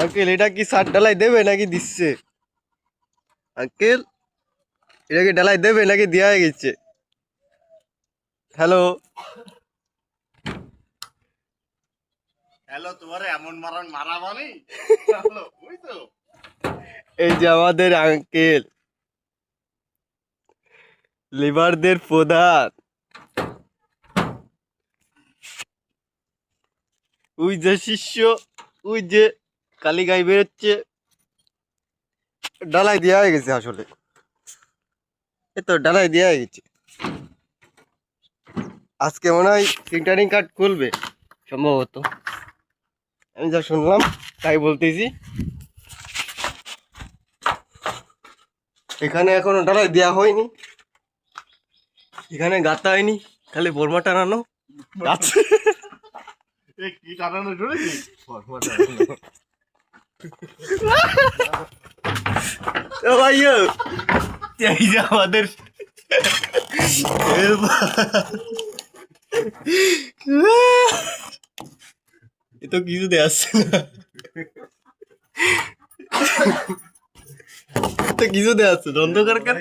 Uncle এটা কি সার ডালাই দেবে নাকি দিচ্ছে? আঙ্কেল এটা কি ডালাই দেবে নাকি দেওয়া হয়ে গেছে? হ্যালো হ্যালো, তোমার এমন মারা মানে বুঝছো? এই যে আমাদের আঙ্কেল লিভারদের প্রধান, ওই যে শিষ্য, ওই যে কালী গাই বেরোচ্ছে, ডালাই দেওয়া হয়ে গেছে। আসলে এই তো ডালাই দেওয়া হয়ে গেছে। আজকে মনে হয় সিন্টারিং কার্ড খুলবে সম্ভবত, আমি যা শুনলাম তাই বলতেছি। এখানে এখনো ডালাই দেওয়া হয়নি, এখানে গাঁথা হয়নি, খালি বোরমা টানানো আছে। কি টানানো শুনেছি? ও ভাইও, এই যে আমাদের এ তো কিছুতে আসছে না, তো কিছুতে আসছে অন্ধকার কেন?